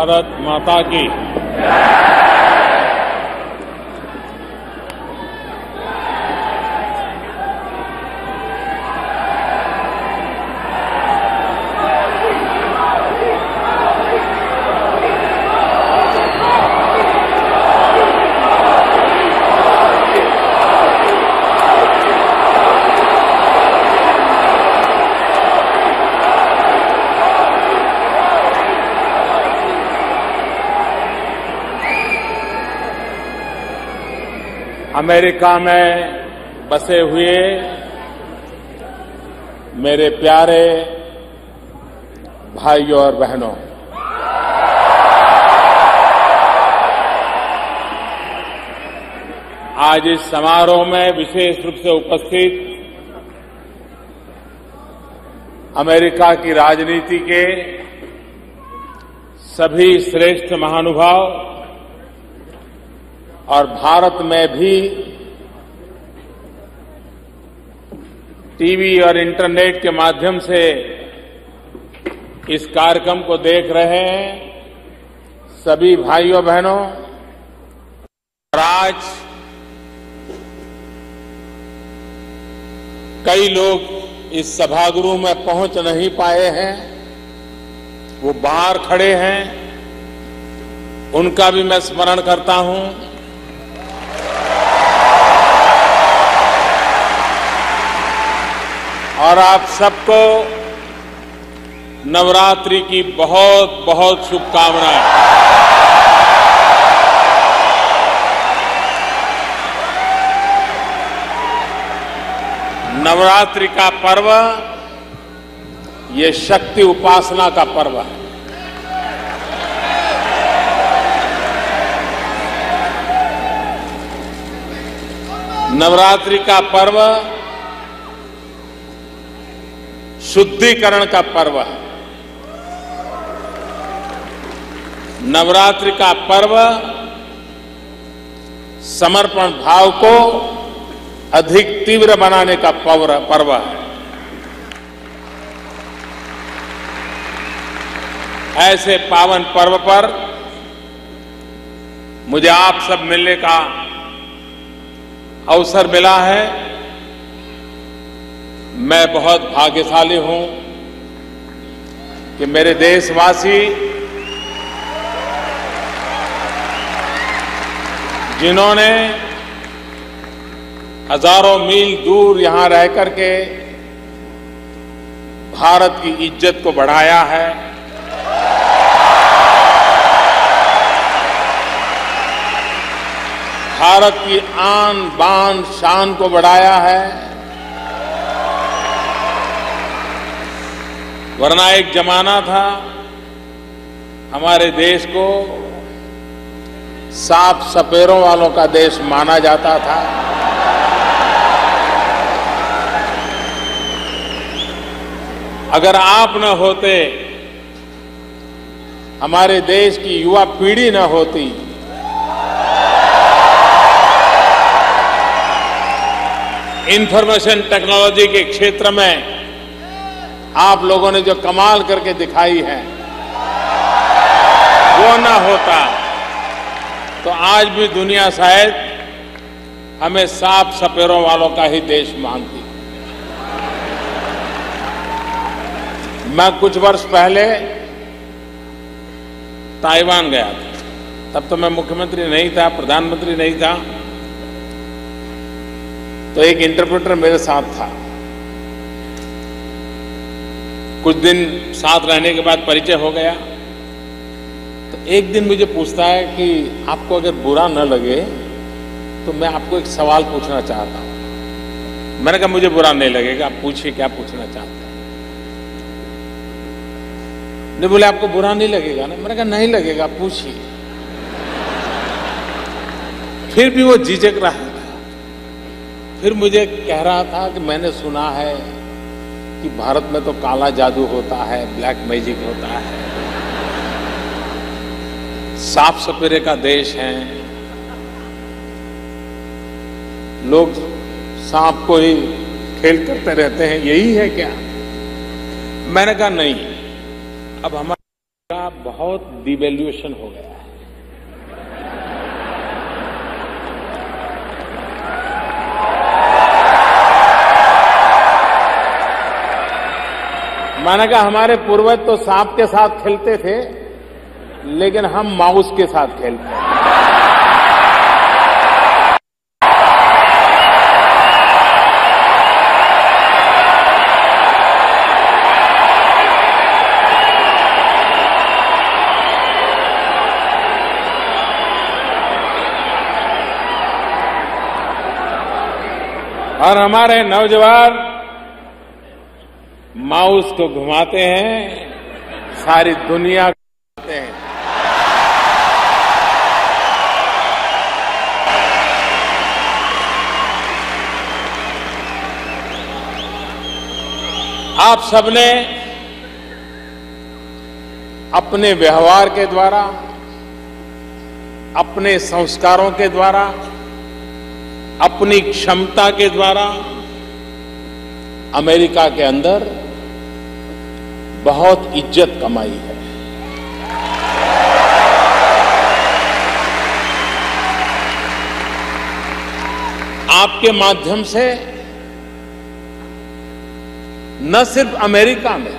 भारत माता की। अमेरिका में बसे हुए मेरे प्यारे भाइयों और बहनों, आज इस समारोह में विशेष रूप से उपस्थित अमेरिका की राजनीति के सभी श्रेष्ठ महानुभाव और भारत में भी टीवी और इंटरनेट के माध्यम से इस कार्यक्रम को देख रहे हैं सभी भाइयों बहनों, और आज कई लोग इस सभागृह में पहुंच नहीं पाए हैं, वो बाहर खड़े हैं, उनका भी मैं स्मरण करता हूं। और आप सबको नवरात्रि की बहुत बहुत शुभकामनाएं। नवरात्रि का पर्व ये शक्ति उपासना का पर्व है। नवरात्रि का पर्व शुद्धिकरण का पर्व है। नवरात्रि का पर्व समर्पण भाव को अधिक तीव्र बनाने का पर्व है। ऐसे पावन पर्व पर मुझे आप सब मिलने का अवसर मिला है। मैं बहुत भाग्यशाली हूं कि मेरे देशवासी जिन्होंने हजारों मील दूर यहां रह करके भारत की इज्जत को बढ़ाया है, भारत की आन बान शान को बढ़ाया है। वरना एक जमाना था हमारे देश को सांप सपेरों वालों का देश माना जाता था। अगर आप न होते, हमारे देश की युवा पीढ़ी न होती, इंफॉर्मेशन टेक्नोलॉजी के क्षेत्र में आप लोगों ने जो कमाल करके दिखाई है, वो ना होता तो आज भी दुनिया शायद हमें सांप सपेरों वालों का ही देश मानती। मैं कुछ वर्ष पहले ताइवान गया था। तब तो मैं मुख्यमंत्री नहीं था, प्रधानमंत्री नहीं था, तो एक इंटरप्रेटर मेरे साथ था। कुछ दिन साथ रहने के बाद परिचय हो गया, तो एक दिन मुझे पूछता है कि आपको अगर बुरा न लगे तो मैं आपको एक सवाल पूछना चाहता हूं। मैंने कहा मुझे बुरा नहीं लगेगा, आप पूछिए क्या पूछना चाहते हैं। नहीं, बोले आपको बुरा नहीं लगेगा ना? मैंने कहा नहीं लगेगा, पूछिए। फिर भी वो झिझक रहा था। फिर मुझे कह रहा था कि मैंने सुना है कि भारत में तो काला जादू होता है, ब्लैक मैजिक होता है, सांप सपेरे का देश है, लोग सांप को ही खेल करते रहते हैं, यही है क्या? मैंने कहा नहीं, अब हमारा बहुत बहुत डिवैल्यूएशन हो गया है। मैंने कहा हमारे पूर्वज तो सांप के साथ खेलते थे, लेकिन हम माउस के साथ खेलते हैं। और हमारे नौजवान माउस को घुमाते हैं, सारी दुनिया घुमाते हैं। आप सबने अपने व्यवहार के द्वारा, अपने संस्कारों के द्वारा, अपनी क्षमता के द्वारा अमेरिका के अंदर बहुत इज्जत कमाई है। आपके माध्यम से न सिर्फ अमेरिका में,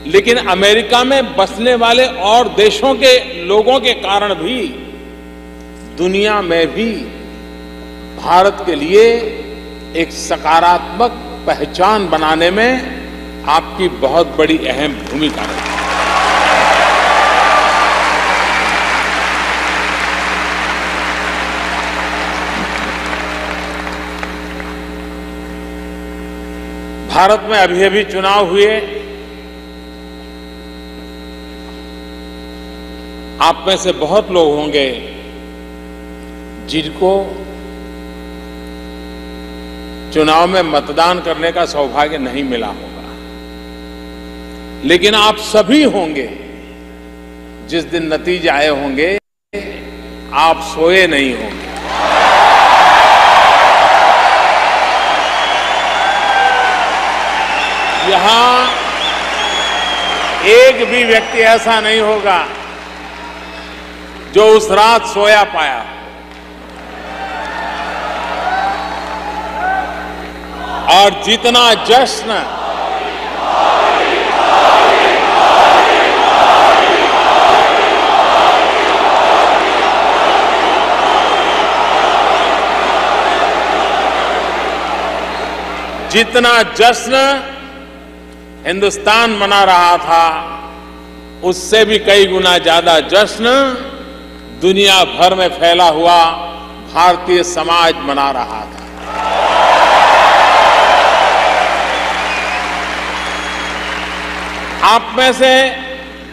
लेकिन अमेरिका में बसने वाले और देशों के लोगों के कारण भी दुनिया में भी भारत के लिए एक सकारात्मक पहचान बनाने में आपकी बहुत बड़ी अहम भूमिका है। भारत में अभी अभी चुनाव हुए। आप में से बहुत लोग होंगे जिनको चुनाव में मतदान करने का सौभाग्य नहीं मिला होगा, लेकिन आप सभी होंगे जिस दिन नतीजे आए होंगे आप सोए नहीं होंगे। यहां एक भी व्यक्ति ऐसा नहीं होगा जो उस रात सोया पाया। और जितना जश्न हिंदुस्तान मना रहा था, उससे भी कई गुना ज्यादा जश्न दुनिया भर में फैला हुआ भारतीय समाज मना रहा था। आप में से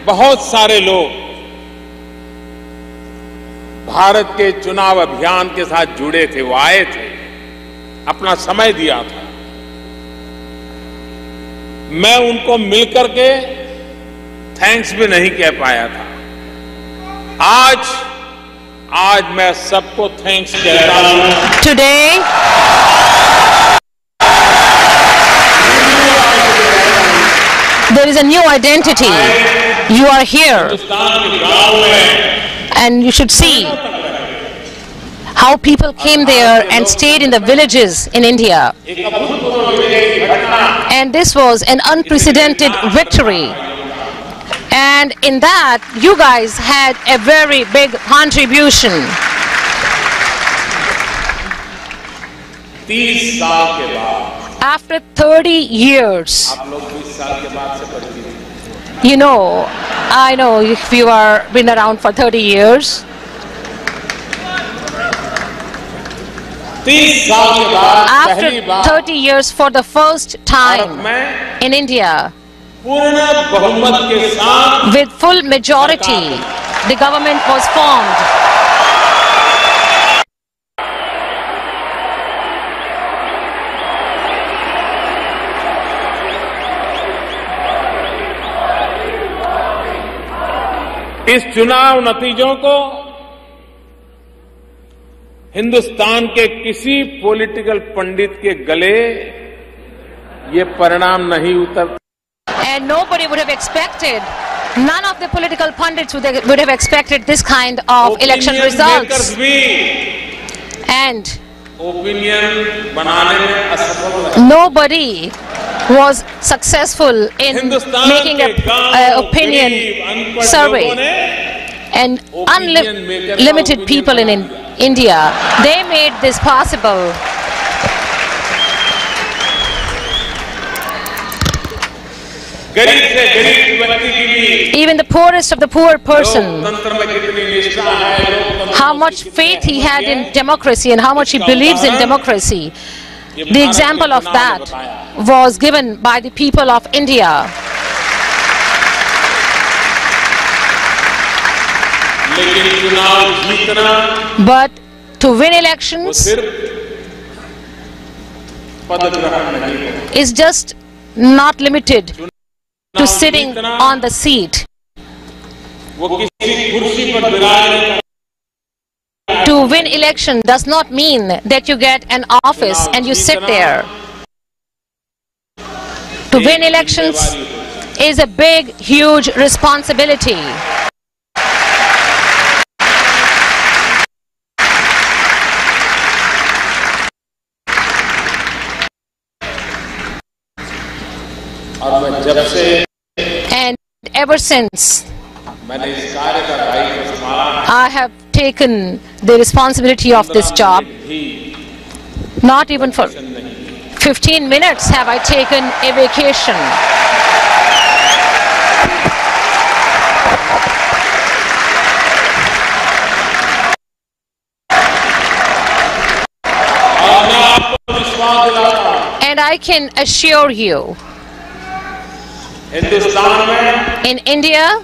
बहुत सारे लोग भारत के चुनाव अभियान के साथ जुड़े थे, वो आए थे, अपना समय दिया था। मैं उनको मिलकर के थैंक्स भी नहीं कह पाया था। आज मैं सबको थैंक्स कहता हूं। Today, there is a new identity. You are here, and you should see how people came there and stayed in the villages in India. And this was an unprecedented victory. And in that, you guys had a very big contribution. 30 साल के बाद, After 30 years, आप लोग 20 साल के बाद से परिचित हैं। you know, I know if you are been around for 30 years. 30 साल के बाद After पहली बार 30 years, for the first Bharat time में in India, पूर्ण बहुमत के साथ with full majority, the government was formed. इस चुनाव नतीजों को हिंदुस्तान के किसी पॉलिटिकल पंडित के गले ये परिणाम नहीं उतर। And nobody would have expected None of the political pundits would have expected this kind of election results. And nobody was successful in making an opinion survey. And unlimited people in India, they made this possible. Even the poorest of the poor person, how much faith he had in democracy and how much he believes in democracy. The example of that was given by the people of India. But to win elections is just not limited to sitting on the seat. To win election does not mean that you get an office and you sit there. To win elections is a big, huge responsibility. And ever since I have taken the responsibility of this job, not even for 15 minutes have I taken a vacation. And I can assure you, in India,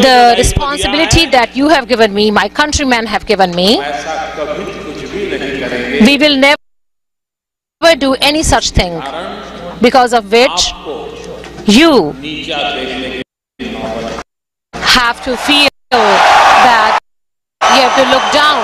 the responsibility that you have given me, my countrymen have given me, we will never do any such thing, because of which you have to feel that you have to look down.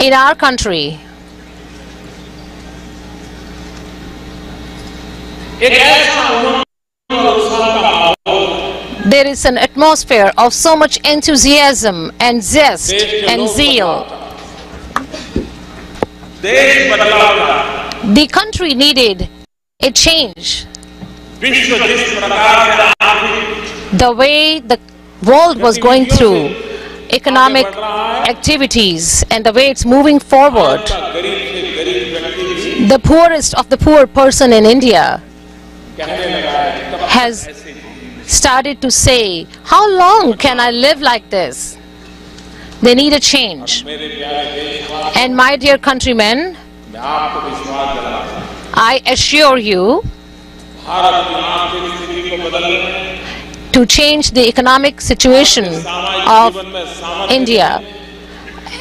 In our country, there is an atmosphere of so much enthusiasm and zest and zeal. The country needed a change. The way the world was going through economic activities and the way it's moving forward, the poorest of the poor person in India has started to say, how long can I live like this? They need a change. And my dear countrymen, I assure you, to change the economic situation of India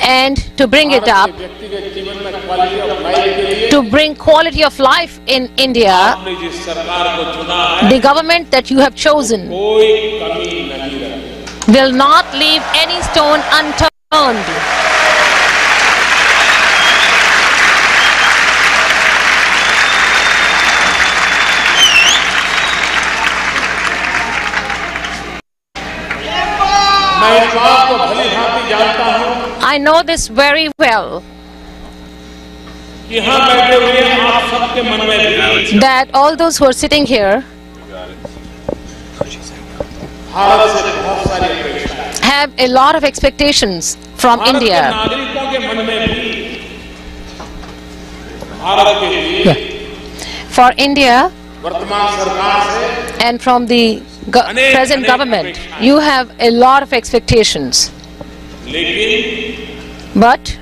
and to bring it up, to bring quality of life in India, the government that you have chosen will not leave any stone unturned. I know this very well, that all those who are sitting here have a lot of expectations from India. For India and from the present government, you have a lot of expectations. But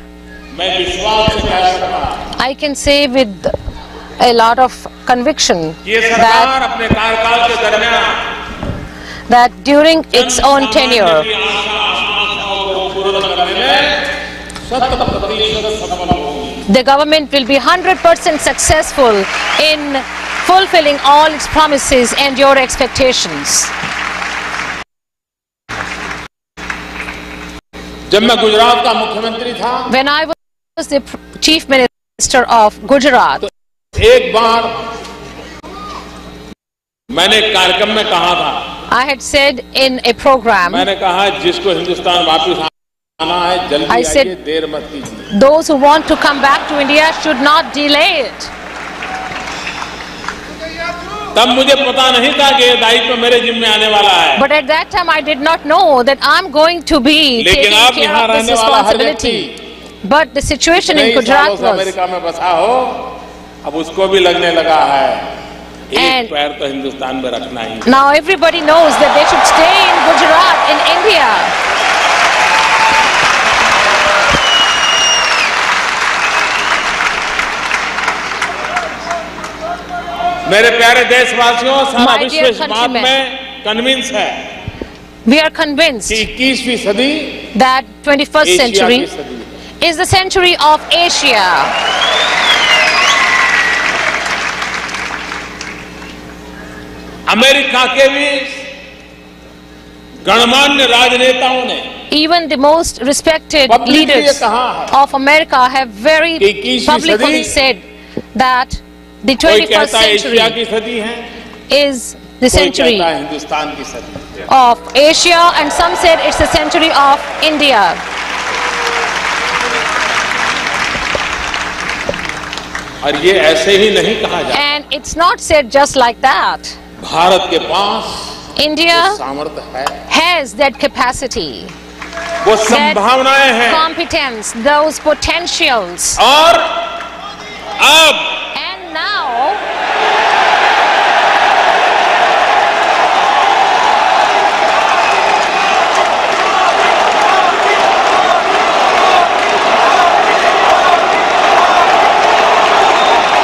I can say with a lot of conviction that during its own tenure, the government will be 100% successful in fulfilling all its promises and your expectations. जब मैं गुजरात का मुख्यमंत्री था, When I was the Chief Minister of Gujarat, तो एक बार मैंने एक कार्यक्रम में कहा था, I had said in a program, मैंने कहा जिसको हिंदुस्तान वापस आना है जल्दी I said, आइए, देर मत कीजिए। those who want to come back to India should not delay it. तब मुझे पता नहीं था कि ये दायित्व मेरे जिम्मे आने वाला है। But at that time I did not know that I'm going to be लेकिन taking अब care यहाँ of this रहने वाला हर व्यक्ति responsibility. But the situation in कई सालों Gujarat से was, अमेरिका में बसा हो, अब उसको भी लगने लगा है एक And- पैर तो हिंदुस्तान में रखना ही। now everybody knows that they should stay in Gujarat, in India. मेरे प्यारे देशवासियों, सारा My विश्व dear इस बात countrymen, में कन्विंस है We are convinced कि 21वीं सदी that 21st एशिया century की सदी है। is the century of Asia. America के भी गणमान्य राजनेताओं ने Even the most respected Publicly ये leaders कहा है of America have very कि 21वीं publicly सदी said that the कोई 21st कहता है century एशिया की सदी है, is the कोई century कहता है हिंदुस्तान की सदी है। of Asia, and some said it's the century of India. और ये ऐसे ही नहीं कहा जाता। And it's not said just like that. Bharat के पास India सामर्थ्य है, has that capacity, वो संभावनाएं हैं, competence, those potentials. और अब And now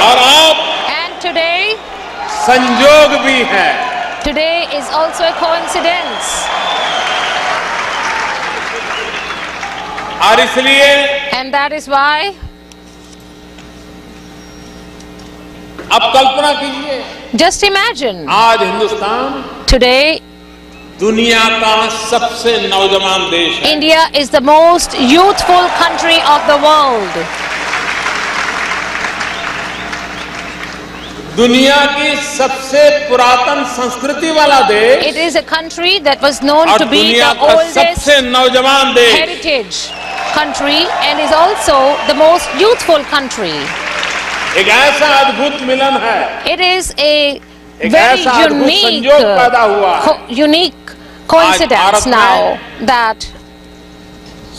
और अब and today, संजोग भी है। today is also a coincidence. और इसलिए And that is why, अब कल्पना कीजिए, just imagine, आज हिंदुस्तान today दुनिया का सबसे नौजवान देश है। India is the most youthful country of the world. दुनिया की सबसे पुरातन संस्कृति वाला देश It is a country that was known और to be दुनिया the का oldest सबसे नौजवान देश। heritage country and is also the most youthful country. एक ऐसा अद्भुत मिलन है, It is a एक very ऐसा अद्भुत unique, संयोग पैदा हुआ है। unique coincidence भारत में now that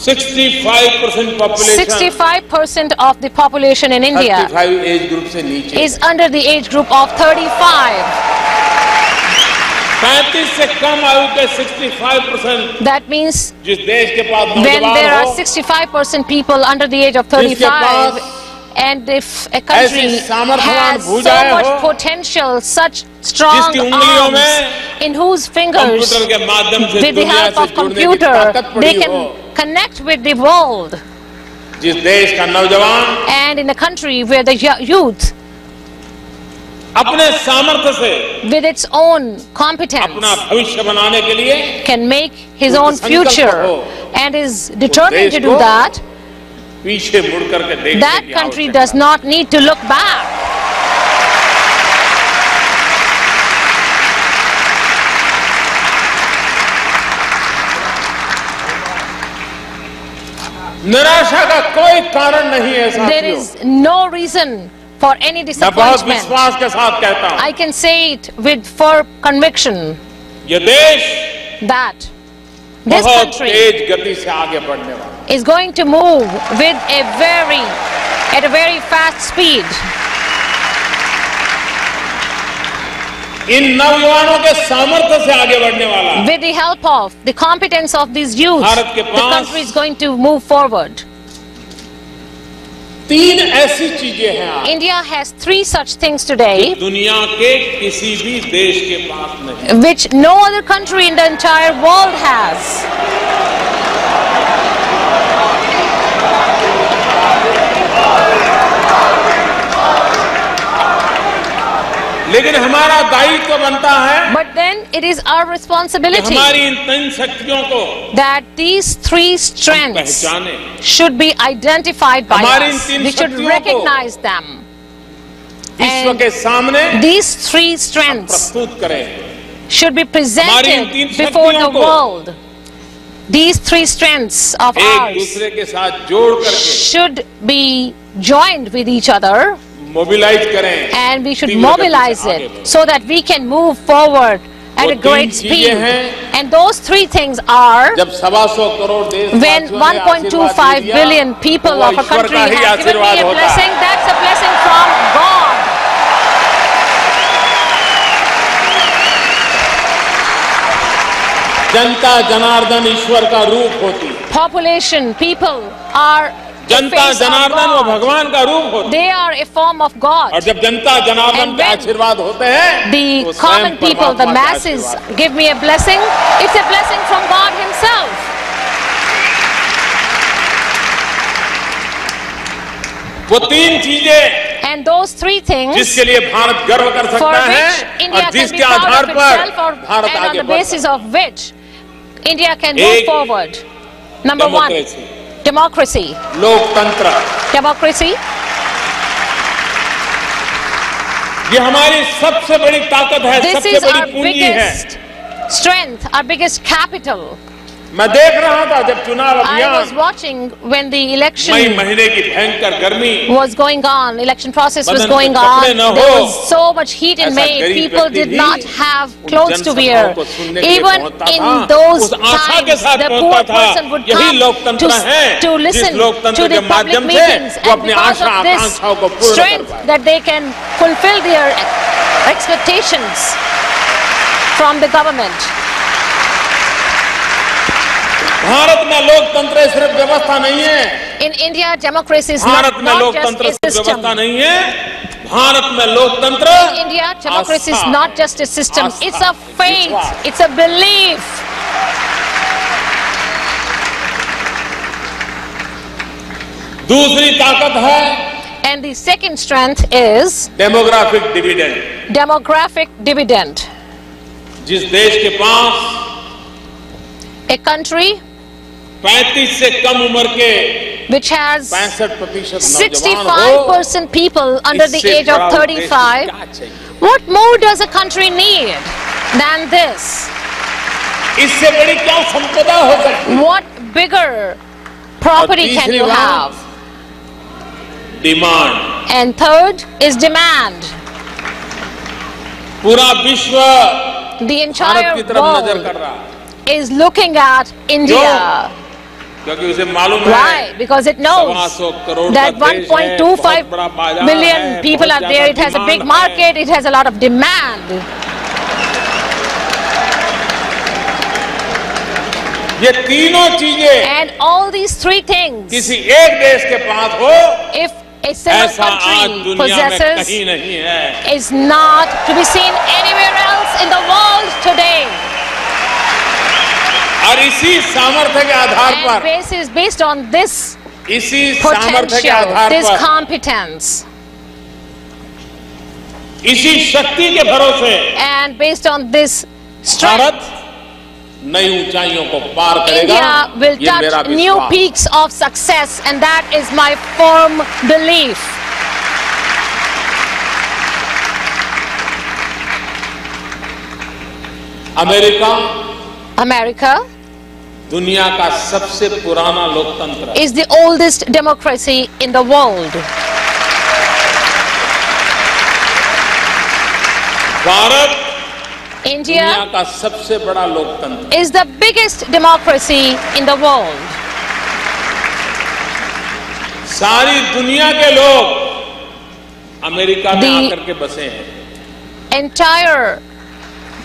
65% population 65% of the population in India 35 age group से नीचे, is under the age group of 35. 35 से कम आयु के 65%। That means जिस देश के पास when there नौजवान are हो, 65% people under the age of जिसके 35, पास and if a country ऐसी सामर्थ्यवान has so भुजाएं much हो, potential, such strong जिसकी उंगलियों arms, में in whose fingers, कंप्यूटर के माध्यम से with the दुनिया help से of जुड़ने की computer, ताकत they पड़ी हो, can connect with the world, जिस देश का नौजवान and in a country where the youth, अपने सामर्थ्य से with its own अपना competence, भविष्य बनाने के लिए can make his उसका own संकल्प future हो, and is determined to देश do को that, पीछे मुड़ करके देखने that की country आवश्यकता does not need to look back. निराशा का कोई कारण नहीं है There साथियों। is no reason for any मैं बहुत disappointment. विश्वास के साथ कहता हूँ, I can say it with firm conviction ये देश that this बहुत country तेज गति से आगे बढ़ने वाला है। is going to move with at a very fast speed. इन नौजवानों के सामर्थ्य से आगे बढ़ने वाला है। With the help of the competence of these youths, Bharat के the pass country is going to move forward. तीन ऐसी चीजें हैं आज India has three such things today, दुनिया के किसी भी देश के पास नहीं। which no other country in the entire world has. लेकिन हमारा दायित्व बनता है But then it is our कि responsibility हमारी इन 3 शक्तियों को that these 3 strengths पहचाने, should be identified by हमारी इन us. 3 We should शक्तियों को recognize them. विश्व And के सामने these 3 strengths प्रस्तुत करें। should be हमारी इन presented 3 before the शक्तियों को world. These 3 strengths of एक ours दूसरे के साथ जोड़ करके should be joined with each other, mobilise करें, and we should तीव्र गति से mobilize आगे it बढ़ें। so that we can move forward at वो a great 3 speed. चीजें हैं, And those 3 things are जब 125 करोड़ when देशवासियों ने 1.25 आशीर्वाद दिया, billion people तो वो of a ईश्वर country का ही have given me आशीर्वाद a होता blessing, है। that's a blessing from God. जनता जनार्दन ईश्वर का रूप होती है। Population, people are the Janata face of Janardan वो God. भगवान का रूप होती है। They are a form of God. और जब जनता जनार्दन And के when आशीर्वाद होते हैं, The तो common स्वयं people, the परमात्मा के masses, आशीर्वाद। give me a blessing. It's a blessing from God Himself. वो 3 चीजें And those 3 things जिसके लिए भारत गर्व कर for सकता which है India और can be जिसके proud आधार of पर itself, or, Bharat and on आगे the बढ़ basis सकता of which India can move एक forward. Number 1, Democracy. democracy. है। लोकतंत्र, Democracy. ये हमारी सबसे बड़ी ताकत है, This सबसे is बड़ी our पूंजी है। biggest strength, our biggest capital. मैं देख रहा था जब चुनाव I was अभियान watching when the May election महीने की भयंकर गर्मी, was going on, election process was बदन पे going कपड़े on. न There हो, was so much heat in ऐसा May. गरीब People व्यक्ति did भी not have उन clothes to जनसभाओं wear. को सुनने के लिए Even पहुंचता in था, those उस आशा के times, साथ the पहुंचता poor था, person would यही come लोकतंत्र है, to जिस listen लोकतंत्र to के the public माध्यम से meetings, वो and अपनी because आशा of this आकांक्षाओं को पूर्ण कर strength पाए। that they can fulfill their expectations from the government. Bharat में लोकतंत्र सिर्फ व्यवस्था नहीं है। In India, democracy is Bharat में not just लोकतंत्र a सिर्फ system. व्यवस्था नहीं है। भारत में लोकतंत्र In India, democracy is Aastha, not just a system. Aastha, It's a faith. विश्वास। It's a belief. दूसरी ताकत है And the second strength is demographic dividend. demographic dividend. जिस देश के पास A country 35 से कम उम्र के which has 65% नौजवान हो, 65% people under the इससे age of बड़ा उद्देश्य 35, क्या चाहिए? what more does a country need than this? इससे बड़ी क्या संपदा हो सकती है? What bigger property can तीसरी you बात, have? Demand. And third is demand. पूरा विश्व The भारत entire की तरफ नजर world कर रहा है, is looking at India. क्योंकि उसे मालूम है Why? Because it knows 125 crore that का देश है, 1.25 बहुत बड़ा बाजार million है, people बहुत are there. It ज्यादा has a big demand market. है। It has a lot of demand. ये तीनों चीजें And all these 3 things, किसी एक देश के पास हो, if a single ऐसा आज country दुनिया में possesses, कहीं नहीं है। is not to be seen anywhere else in the world today. और इसी सामर्थ्य के आधार And पर, based on this इसी सामर्थ्य के potential, आधार this पर, competence, इसी शक्ति के भरोसे and based on this strength, Bharat नई ऊंचाइयों को पार करेगा। India will ये मेरा touch new विश्वास। peaks of success, and that is my firm belief. America दुनिया का सबसे पुराना लोकतंत्र है। is the oldest democracy in the world. Bharat India दुनिया का सबसे बड़ा लोकतंत्र। is the biggest democracy in the world. सारी दुनिया के लोग अमेरिका में The- आकर के बसे हैं।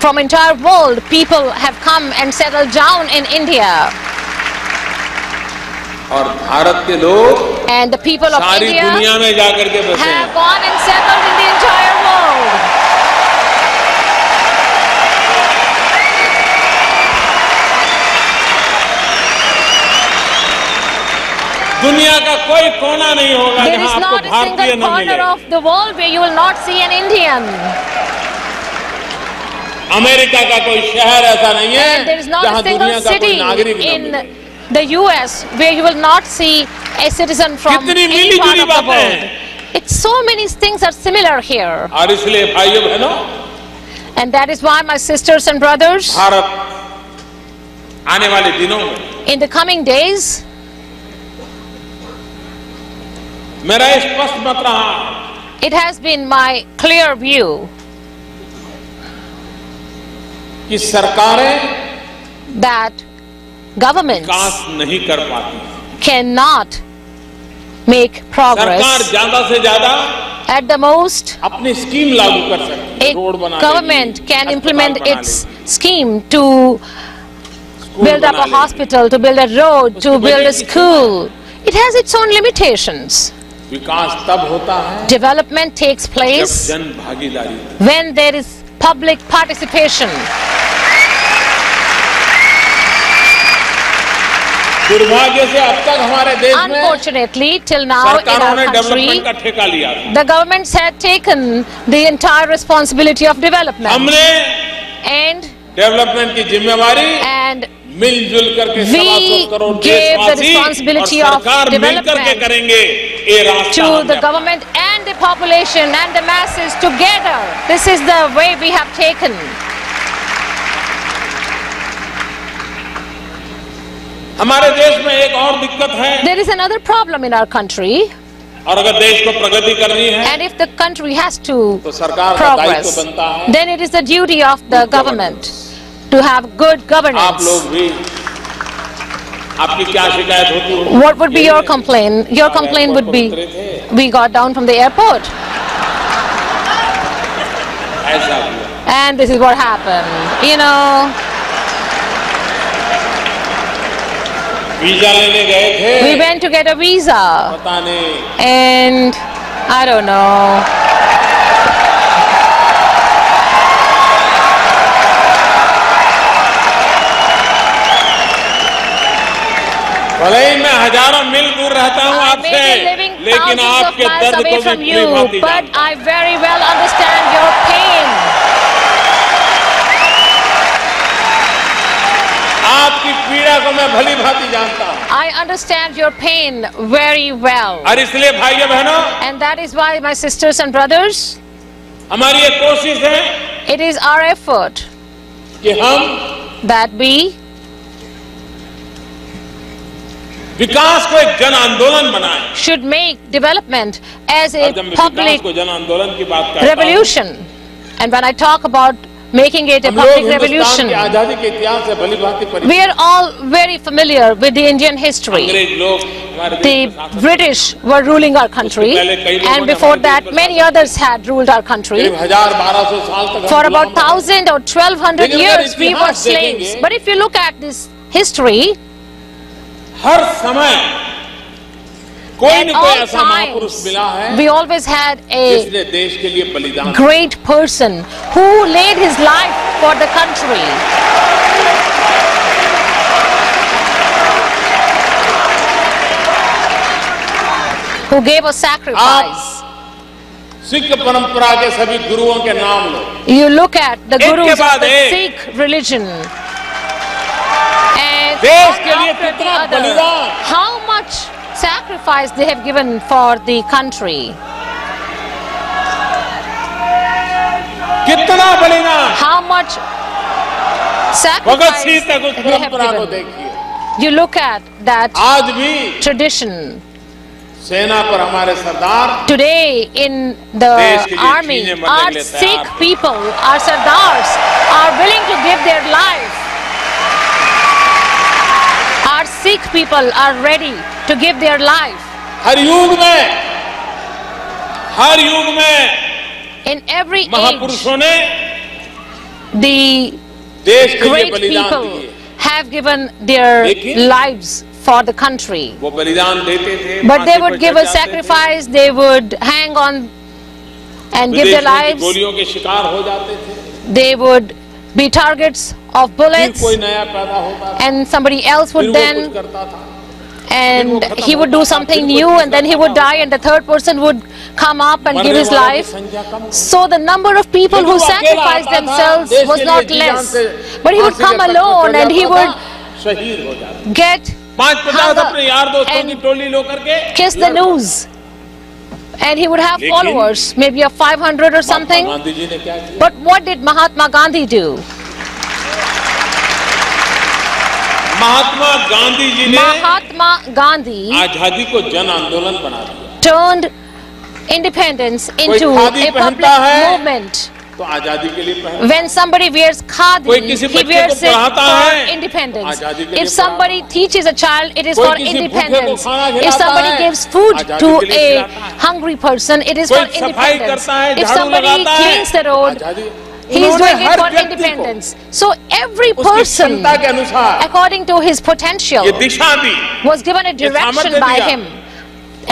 From entire world, people have come and settled down in India. और भारत के लोग And the people of सारी India दुनिया में जाकर के बसे have हैं। gone and settled in the entire world. दुनिया का कोई कोना नहीं होगा There जहां is आपको not a भारतीय single न corner मिले। of the world where you will not see an Indian. America का कोई शहर ऐसा नहीं And there is है not जहां a single दुनिया का कोई city नागरिक न in मिले। the US where you will not see a citizen from कितनी any milli part Julie of the बातें world. हैं। It's so many things are similar here. और इसलिए भाइयों बहनों, And that is why, my sisters and brothers, Bharat आने वाले दिनों में in the coming days, मेरा स्पष्ट मत रहा it has been my clear view कि सरकारें that governments विकास नहीं कर पाती। cannot make सरकार progress. ज्यादा से ज्यादा At the most, अपनी स्कीम लागू कर सकती है, a रोड बना government लेगी, can अस्पताल implement बना its लेगी, scheme to school build up बना a लेगी। hospital, to build a road, to उसकी build a budget की school. It has its own limitations. विकास तब होता है Development takes जब place जन भागीदारी हो। when there is public participation. दुर्भाग्य से अब तक हमारे देश में Unfortunately, till now in सरकारों ने our डेवलपमेंट country, का ठेका लिया था। the governments had taken the entire responsibility of development. हमने And डेवलपमेंट की जिम्मेवारी मिलजुल करके we 125 करोड़ gave the देशवासी और responsibility of सरकार मिल करके development करेंगे। ये रास्ता to हमने the government and the population and the masses together. This is the way we have taken. हमारे देश में एक और दिक्कत है, There is another problem in our country, और अगर देश को प्रगति करनी है and if the country has to तो सरकार का दायित्व progress, बनता है then it is the duty of the Good government to have good आप governance. लोग भी, आपकी क्या शिकायत होती होगी? What would be your complaint? Your complaint would be, we got down from the airport, ऐसा हुआ। and this is what happened. You know, visa लेने गए थे, we went to get a visa, पता नहीं and I don't know. भले ही मैं हजारों मील दूर रहता हूँ I may आपसे, be living लेकिन thousands of आपके miles दर्द away को from भी you, भली-भांति but जानता हूँ। I very well understand your pain. आपकी पीड़ा को मैं भली भांति जानता हूँ, I understand your pain very well. और इसलिए भाइयों बहनों, And that is why, my sisters and brothers, हमारी ये कोशिश है it is our effort कि हम that we विकास को एक जन आंदोलन बनाएं। should make development as और a जब मैं public विकास को जन आंदोलन की बात करता हूँ, revolution. And when I talk about making it a हम लोग public हिंदुस्तान revolution, की आजादी के इतिहास से भली भांति we परिचित are all very familiar with the Indian history. अंग्रेज लोग हमारे देश The में शासन British were ruling our country, and before that many others had ruled our country. करीब 1000-1200 साल तक हम For गुलाम about रहे। 1000 or 1200 लेकिन अगर years we were इतिहास slaves. देखेंगे, But if you look at this history, हर समय कोई at न कोई all ऐसा महापुरुष मिला है times we always had a जिसने देश के लिए बलिदान दिया। great person who laid his life for the country. Who gave a sacrifice. Sikh परंपरा के सभी गुरुओं के नाम लो, You look at the के gurus of बाद the एक। Sikh religion, and देश one के लिए after the कितना other, बलिदान। how much sacrifice they have given for the country. कितना बलिदान। How much Bhagat Singh sacrifice तक उस they have परंपरा को given. देखिए, You look at that आज भी tradition. सेना पर हमारे सरदार Today in देश the के लिए army, जीने मरने our के लिए तैयार Sikh थे। people, our Sardars are willing to give their life. Our Sikh people are ready to give their life. हर युग में In every age, महापुरुषों ने the देश के लिए great बलिदान people दिए। have given their लेकिन lives for the country. वो बलिदान देते थे, But they फांसी would पर give चढ़ a जाते थे, sacrifice, they would hang on and give their विदेशियों की lives. गोलियों के शिकार हो जाते थे, They would be targets of फिर bullets, कोई नया पैदा होता था, and somebody else फिर would वो then कुछ करता था। and he would do something new, and then he would die, and the third person would come up and give his life. So the number of people who sacrificed themselves was not less, but he would come alone and he would get hunger and kiss the news, and he would have followers, maybe of 500 or something. But what did Mahatma Gandhi do? Mahatma Gandhi आजादी को जन आंदोलन बना दिया. turned independence into a public movement. तो आजादी के लिए पहन. When somebody wears khadi, he wears it for independence. If somebody teaches a child, it is for independence. If somebody gives food to a hungry person, it is for independence. If somebody cleans the road, he is doing it for independence. So every person, according to his potential, was given a direction by him.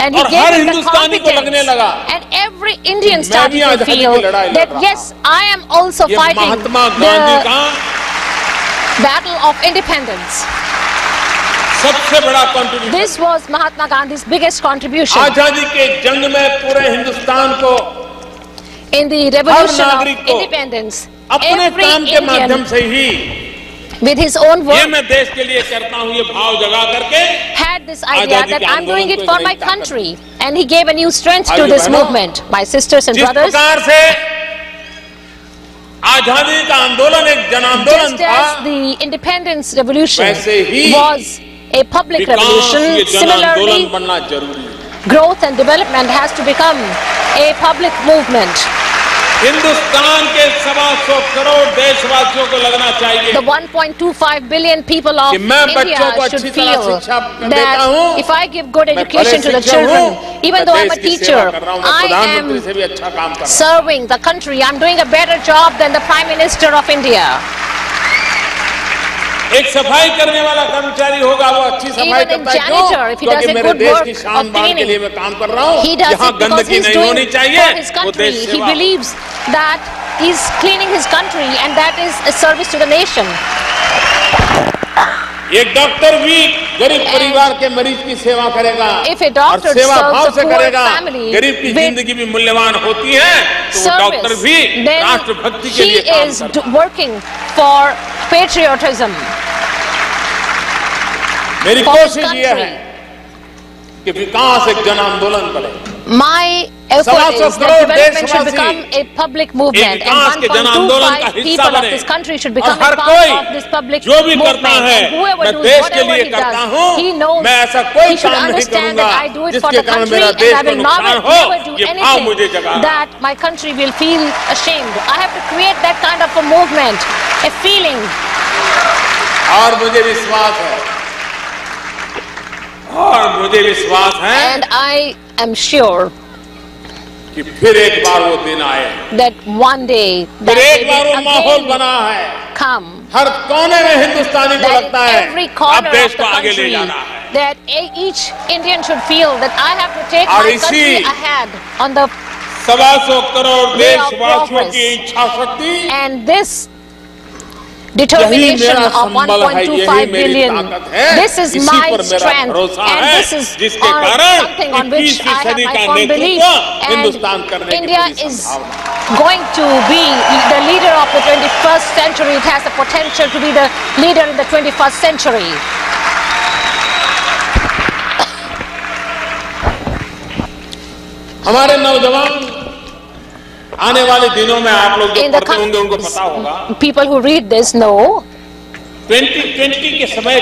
And he gave him the confidence, and every Indian started to feel that yes, I am also fighting the battle of independence. This was Mahatma Gandhi's biggest contribution. In the revolution of independence, every Indian, with his own work, had this idea that I'm doing it for my country, and he gave a new strength to this movement. My sisters and brothers, just as the independence revolution was a public revolution, similarly growth and development has to become a public movement. Hindustan के 125 करोड़ देशवासियों को लगना चाहिए The 1.25 billion people of India should feel that if I give good education to the children, even though I'm a teacher, I am serving the country. I'm doing a better job than the Prime Minister of India. एक सफाई करने वाला कर्मचारी होगा, वो अच्छी सफाई करता है क्यों? क्योंकि मेरे देश की शान बान के लिए मैं काम कर रहा हूँ. यहाँ गंदगी नहीं होनी चाहिए. वो देश सेवा. He believes that he's cleaning his country, and that is a service to the nation. एक डॉक्टर भी गरीब परिवार के मरीज की सेवा करेगा और सेवा भाव से करेगा. गरीब की जिंदगी भी मूल्यवान होती है, तो वो डॉक्टर भी राष्ट्रभक्ति के लिए काम करता है. Working for patriotism. मेरी कोशिश ये है कि विकास एक जन आंदोलन बने. My effort is that development should become a public movement, and 1.25 people of this country should become a part of this public movement. And whoever does whatever he does, he knows he should understand that I do it for the country, and I will never do anything that my country will feel ashamed. I have to create that kind of a movement, a feeling. और मुझे विश्वास है, and I am sure कि फिर एक बार वो दिन आए, that one day that फिर एक बार वो माहौल बना है. come, हर कोने में हिंदुस्तानी को लगता है अब देश को आगे ले जाना है. that each Indian should feel that I have to take my country ahead on the 125 crore देशवासियों की इच्छा शक्ति, and this determination of 1.25 billion. This is my strength, and this is something on which I have my firm belief. And India is going to be the leader of the 21st century. It has the potential to be the leader in the 21st century. हमारे नौजवान आने वाले दिनों में आप लोग जो पढ़ते होंगे उनको पता होगा. People who read this know 2020 के समय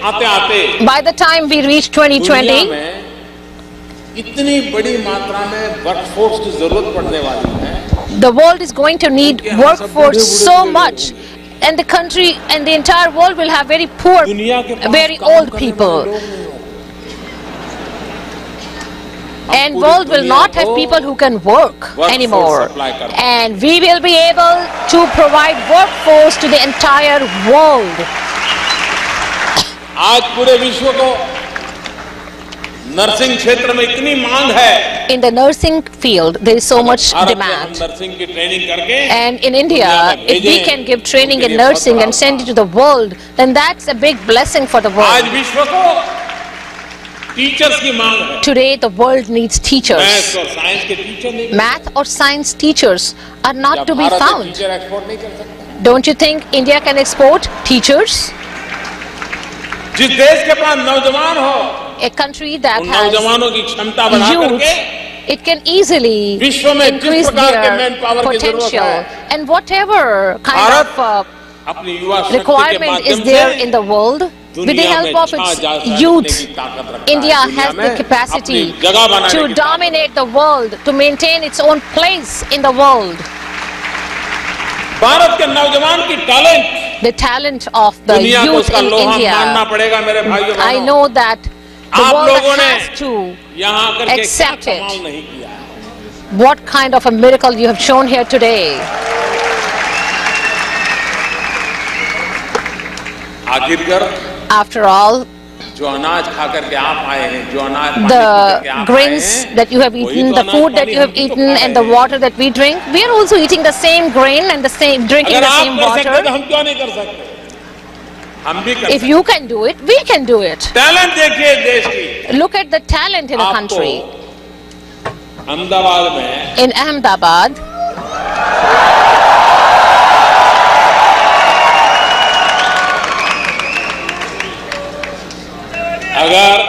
आते-आते by the time we reach 2020, इतनी बड़ी मात्रा में वर्कफोर्स की जरूरत पड़ने वाली है. The world is going to need workforce so much, and the country and the entire world will have very poor, very old people. And world will not have people who can work anymore, and we will be able to provide workforce to the entire world. आज पूरे विश्व को nursing क्षेत्र में इतनी मांग है. In the nursing field, there is so much demand. Nursing की ट्रेनिंग करके, and in India, if we can give training in nursing and send it to the world, then that's a big blessing for the world. आज विश्व को teachers की मांग है। Today the world needs teachers. Math और science के teacher नहीं, Math or science teachers are not to be Bharat found. Teacher export नहीं कर सकता। Don't you think India can export teachers? जिस देश के पास नौजवान हो, A country that उन has नौजवानों की क्षमता बढ़ा youth, करके it can easily विश्व में जिस increase प्रकार के their मैन पावर की जरूरत potential, है, and whatever kind Bharat of अपनी युवा शक्ति के requirement is माध्यम there से in the world, with the दुनिया help में of छा its जा सकने youth, की ताकत रखता है। India दुनिया has the में capacity अपनी जगह बनाने to की ताकत dominate the world, to maintain its own place in the world. Bharat के नौजवान की talent, The talent of the दुनिया को youth उसका in लोहा India, मानना पड़ेगा मेरे भाइयों I बहनों। know that the आप world लोगों ने has to यहाँ आकर के क्या accept it. कमाल नहीं किया है। What kind of a miracle you have shown here today. आखिरकार After all, जो अनाज खा करके आप आए हैं, जो अनाज पानी पी the करके आप आए grains हैं, that you have वही eaten, तो the अनाज food that पानी you have हम भी तो eaten, खा and the रहे हैं। water that we drink, we are also eating the same grain and the same, drinking अगर the आप same कर सकते water. तो हम क्यों नहीं कर सकते? हम भी कर If सकते। you can do it, we can do it. Talent देखिए देश की। Look at the talent in a आपको country. अहमदाबाद में In Ahmedabad, अगर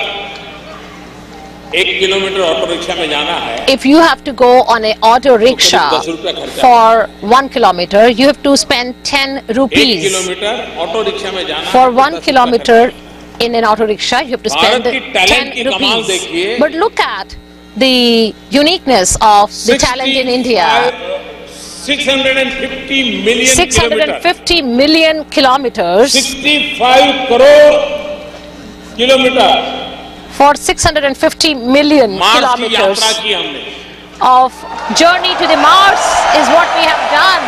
1 किलोमीटर ऑटो रिक्शा में जाना है, if you have to go on an auto rickshaw 10 रुपया खर्चा। for 1 kilometer, you have to spend 10 1 rupees. Kilometre auto rickshaw में जाना For है, तो 1 10 रुपया kilometer in an auto rickshaw, you have to spend Bharat की talent 10 की कमाल rupees. देखिए। But look at the uniqueness of the talent in India. 650 million kilometre, 650 million kilometers 65 crore kilometre for 650 million Mars की kilometers यात्रा की हमने। of journey to the Mars is what we have done.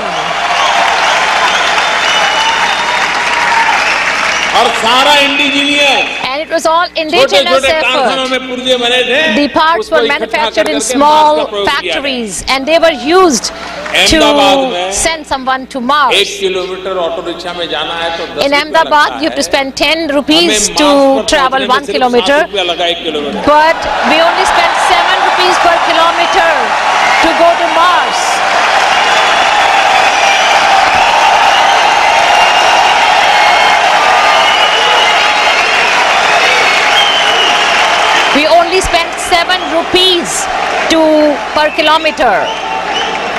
और सारा indigenous, And it was all छोटे indigenous छोटे कारखानों effort. में पुर्जे बने थे। The parts उसको were इकट्ठा manufactured कर in करके small मार्स का प्रयोग किया गया। factories and they were used Ahmedabad to में send someone to 1 Mars. Kilometre auto rickshaw में जाना है तो 10 In रुपया Ahmedabad, लगता you have to है। spend 10 हमें rupees मार्स to पर travel पहुंचने में 1 सिर्फ kilometer, 7 रुपया लगा 1 kilometre. but we only spend 7 rupees per kilometer to go to Mars. We only spend 7 rupees per kilometer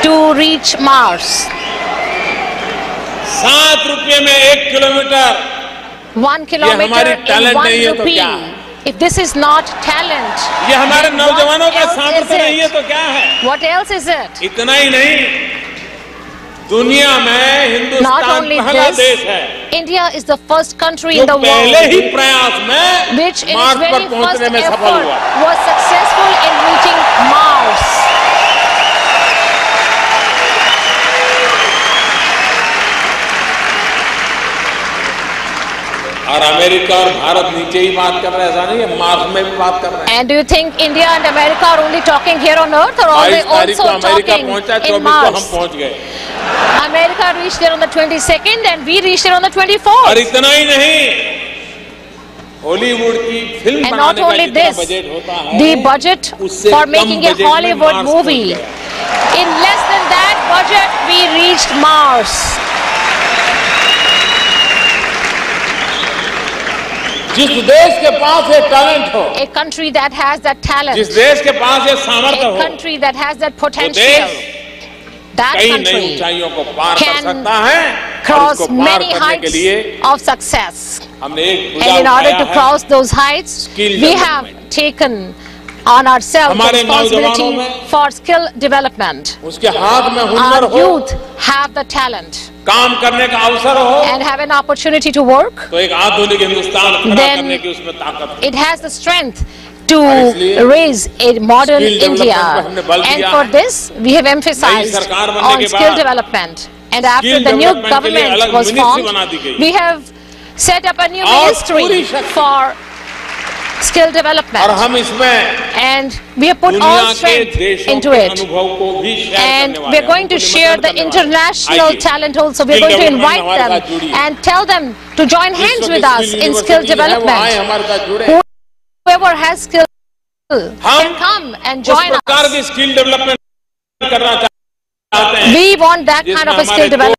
to reach Mars. 7 रुपये में 1 किलोमीटर। 1 kilometer हमारी in talent 1 नहीं है तो rupee. क्या? If this is not talent, ये हमारे then नौजवानों what का else सामर्थ्य is नहीं है it? तो क्या है? What else is it? इतना ही नहीं, दुनिया में Not हिंदुस्तान only पहला this, देश है India is the first country जो in the पहले ही world प्रयास में which in its Mars very पर first पहुंचने में सफल effort हुआ। was successful in reaching Mars. और अमेरिका और भारत नीचे ही बात कर रहे हैं, ऐसा नहीं है, मार्स में भी बात कर रहे हैं। And do you think India and America are only talking here on Earth, or are they 22 तारीख को also अमेरिका talking पहुंचा, in 24 को हम Mars? पहुंच गए। America reached there on the 22nd, and we reached there on the और 24th. इतना ही नहीं, हॉलीवुड की फिल्म And बनाने not का only जितना this, बजट होता है, the budget उससे for come making a budget में Hollywood मार्स पहुंच movie, गया। in less than that budget, we reached Mars. जिस देश के पास ये टैलेंट हो, A country that has that talent, जिस देश के पास ये सामर्थ्य a हो, country that has that वो potential, देश that कई नई country ऊंचाइयों को पार कर can सकता है। और cross उसको पार many करने के heights लिए of success. हमने एक भुजा And in order उठाया to है, cross those heights, Skill we have development. taken on ourselves the हमारे नौजवानों responsibility में for skill development. उसके हाथ में हुनर Our हो, youth have the talent काम करने का अवसर हो, and have an opportunity to work. तो एक आधुनिक हिंदुस्तान खड़ा Then करने की उसमें ताकत है। It has the strength to इसलिए raise a modern skill development India. पर हमने बल And दिया for है। this, we have emphasized सरकार बनने on के skill बाद development. And after skill the new development के लिए government अलग was ministry बना दी formed, गई। we have set up a new और ministry पूरी शक्ति- for skill और development. हम इसमें And we have put दुनिया all के strength देशों into के it. अनुभव को भी शेयर And करने वाले we're हैं, going to उनको share निमंत्रण the करने वाले हैं। international आइए, talent also. We're skill going to development invite हमारे them साथ जुड़िए। and tell them to join hands विश्व with की us skill in skill university है, वो आए development. हमारे साथ जुड़े। Who whoever has skill can come and join us. Skill development करना चाहते हैं. We want that kind of a skill development.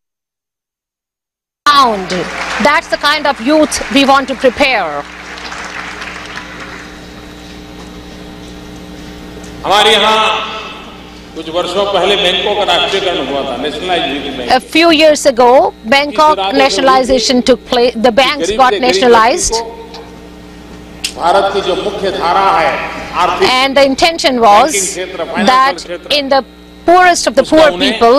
That's the kind of youth we want to prepare. हमारे यहाँ कुछ वर्षों पहले बैंकों का राष्ट्रीयकरण हुआ था, nationalise. A few years ago, Bangkok nationalization took place. The banks got nationalized. Bharat की जो मुख्य धारा है आर्थिक, and the intention was that in the poorest of the poor people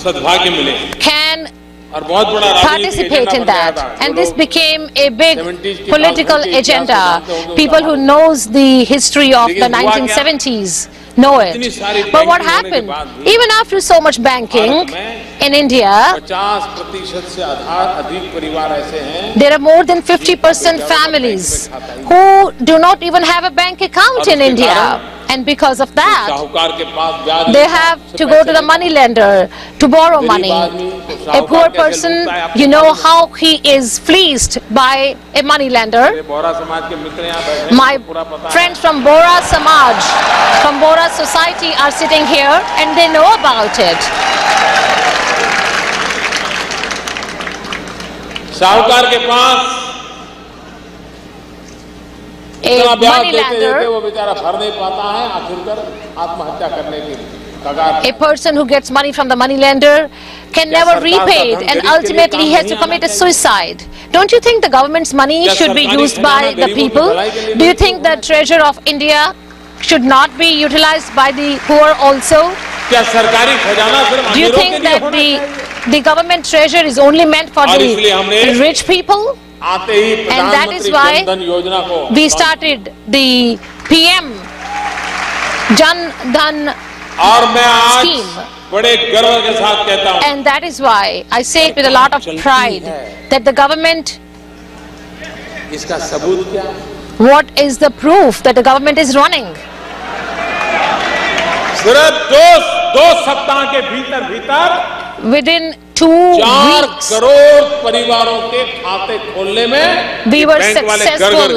सद्भाग्य मिले can और बहुत बड़ा participate in that, and this became a big political agenda. People who knows the history of the 1970s know it. But what happened? Even after so much banking in India, 50% से अधिक परिवार ऐसे हैं, there are more than 50% families who do not even have a bank account in India. And because of that, they have to go to the money lender to borrow money. A poor person, you know how he is fleeced by a money lender. My friends from Bora Samaj, from Bora society are sitting here and they know about it. साहूकार के पास a money lender, वो बेचारा भर नहीं पाता है, आखिरकार आत्महत्या करने की कगार. a person who gets money from the money lender can never repay it and ultimately he has to commit a suicide. Don't you think the government's money should be used by the people? Do you think the treasure of India should not be utilized by the poor also? क्या सरकारी खजाना सिर्फ Do you think that the government treasure is only meant for the rich people? And that is why we started the PM Jan Dhan scheme. And that is why I say it with a lot of pride that the government, what is the proof that the government is running? Within 2 weeks, we were successful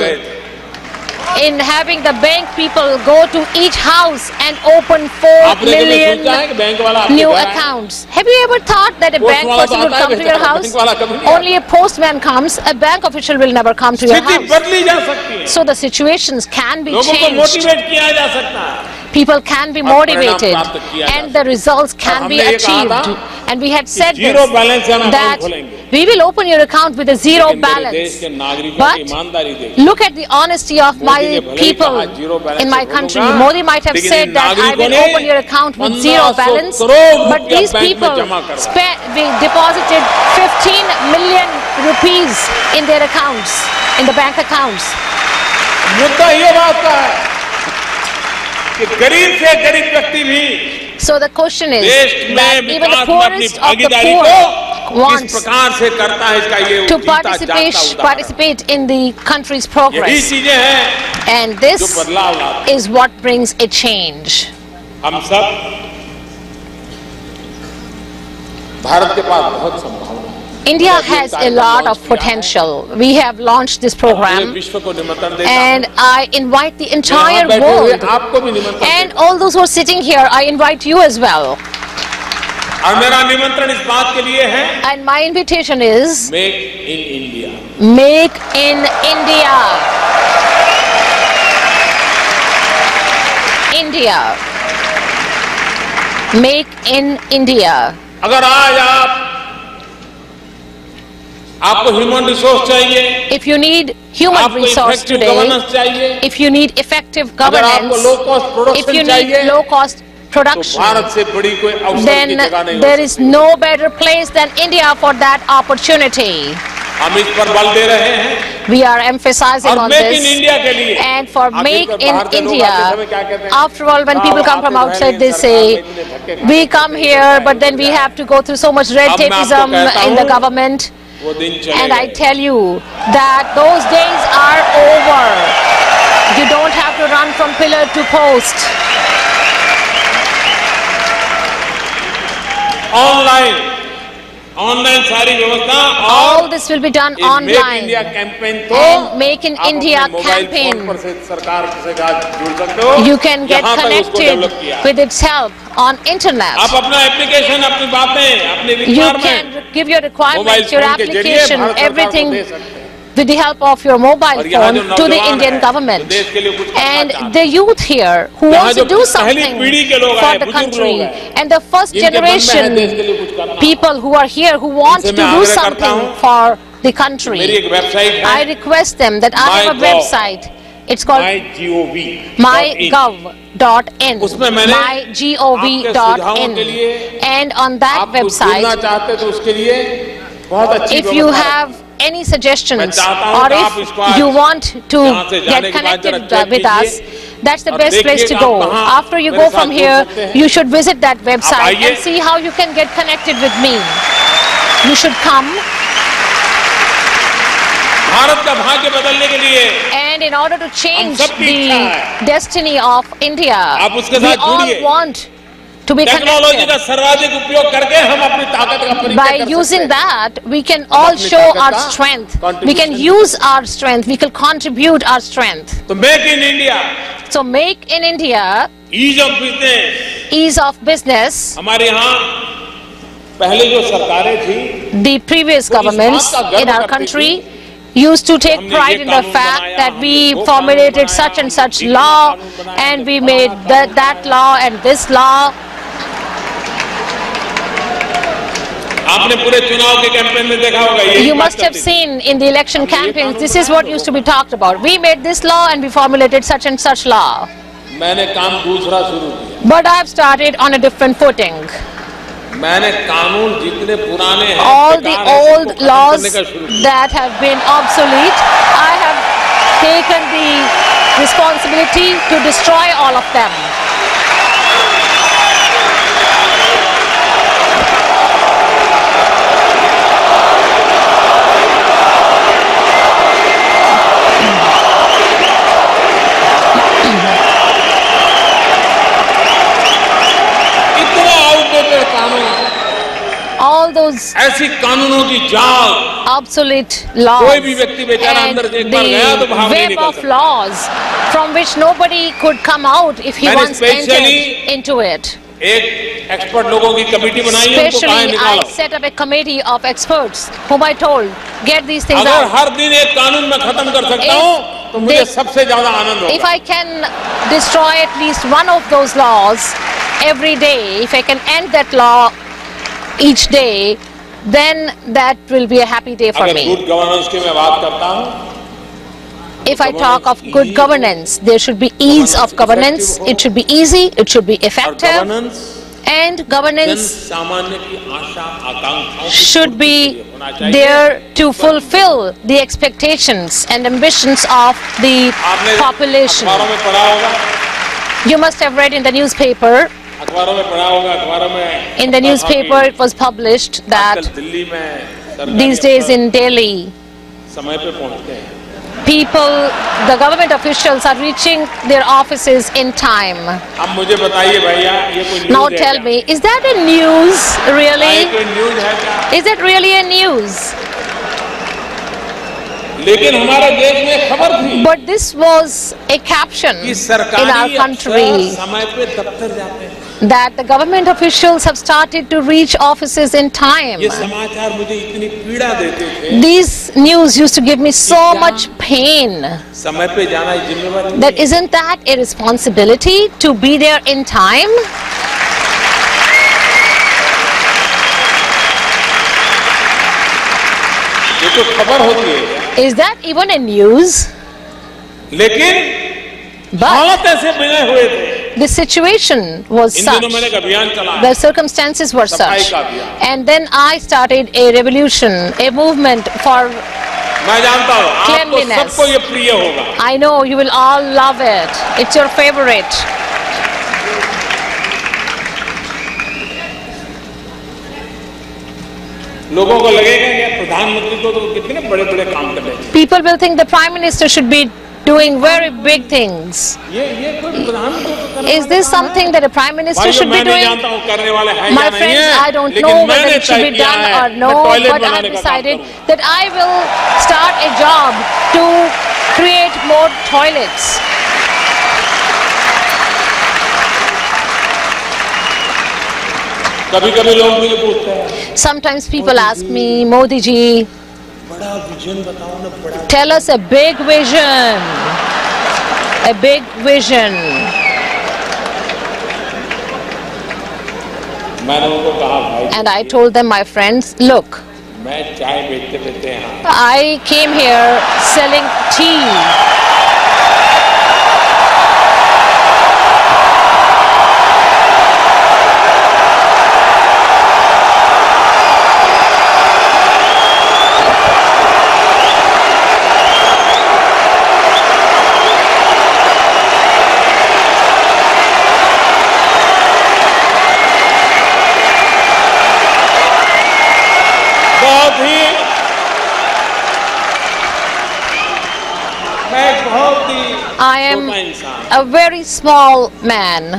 in having the bank people go to each house and open 4 million new accounts. Have you ever thought that a bank person would come to your house? Only a postman comes, a bank official will never come to your house. So the situations can be changed. People can be motivated and the results can be achieved. And we had said this, that we will open your account with a zero balance. But look at the honesty of my people in my country. Modi might have said that I will open your account with zero balance, but these people deposited 15 million rupees in their accounts, in the bank accounts. So the question is that even the poorest of the poor wants to participate in the country's progress. And this is what brings a change. India has a lot of potential. We have launched this program and I invite the entire world and all those who are sitting here, I invite you as well. And my invitation is Make in India. Make in India. India. Make in India. अगर आज आपको human resource चाहिए, if you need human resource today, if you need effective governance, if you need low-cost production, then there is no better place than India for that opportunity. We are emphasizing on this, and for Make in India, after all, when people come from outside, they say, we come here, but then we have to go through so much red tapeism in the government. And I tell you that those days are over. You don't have to run from pillar to post. Online सारी व्यवस्था, all this will be done online. Make India campaign and Make in India campaign. You can get connected with its help on internet. आप अपना application, अपनी बातें, अपने You can give your requirements, your application, everything with the help of your mobile phone to the Indian government. And the youth here who wants to do something for the country, and the first generation people who are here who want to do something for the country, I request them that I have a website. It's called mygov.in, mygov.in, and on that website, if you have any suggestions or if you want to get connected with us, that's the best place to go. After you go from here, you should visit that website and see how you can get connected with me. You should come. And in order to change the destiny of India, we all want to be connected. By using that, we can all show our strength. We can use our strength. We can contribute our strength. So make in India. So make in India. Ease of business. Ease of business. The previous governments in our country used to take pride in the fact that we formulated such and such law, and we made that law and this law. You must have seen in the election campaigns, this is what used to be talked about. We made this law and we formulated such and such law. But I have started on a different footing. All the old laws that have been obsolete, I have taken the responsibility to destroy all of them. All those obsolete laws and the web of laws from which nobody could come out if he once entered into it. Especially, I set up a committee of experts whom I told, get these things out. If I can destroy at least one of those laws every day, if I can end that law each day, then that will be a happy day for me. If I talk of good governance, there should be ease of governance. It should be easy, it should be effective, and governance should be there to fulfill the expectations and ambitions of the population. You must have read in the newspaper. In the newspaper it was published that these days in Delhi, people, the government officials are reaching their offices in time. Now tell me, is that a news really? Is it really a news? But this was a caption in our country that the government officials have started to reach offices in time. These news used to give me so much pain. That isn't that a responsibility to be there in time? Is that even a news? But the situation was such, the circumstances were such, and then I started a revolution, a movement for cleanliness. I know you will all love it. It's your favorite. People will think the Prime Minister should be doing very big things. Is this something that a prime minister should be doing? My friends, I don't know whether it should be done or no, but I have decided that I will start a job to create more toilets. Sometimes people ask me, Modi ji, tell us a big vision. A big vision. And I told them, my friends, look, I came here selling tea. I am a very small man.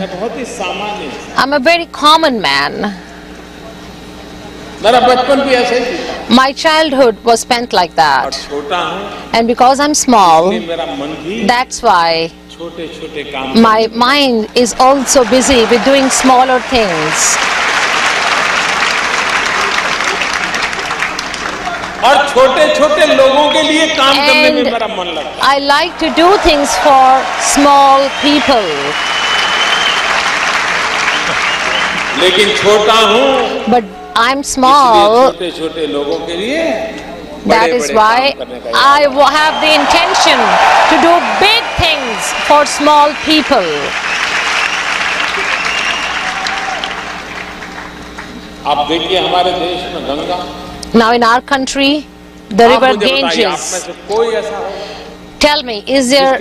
I'm a very common man. My childhood was spent like that. And because I'm small, that's why my mind is also busy with doing smaller things. और छोटे-छोटे लोगों के लिए काम करने में मेरा मन लगता है। I like to do things for small people. लेकिन छोटा हूँ। But I'm small. छोटे-छोटे लोगों के लिए That is why I have the intention to do big things for small people. आप देखिए हमारे देश में Ganga. Now in our country, the river Ganges. Tell me, is there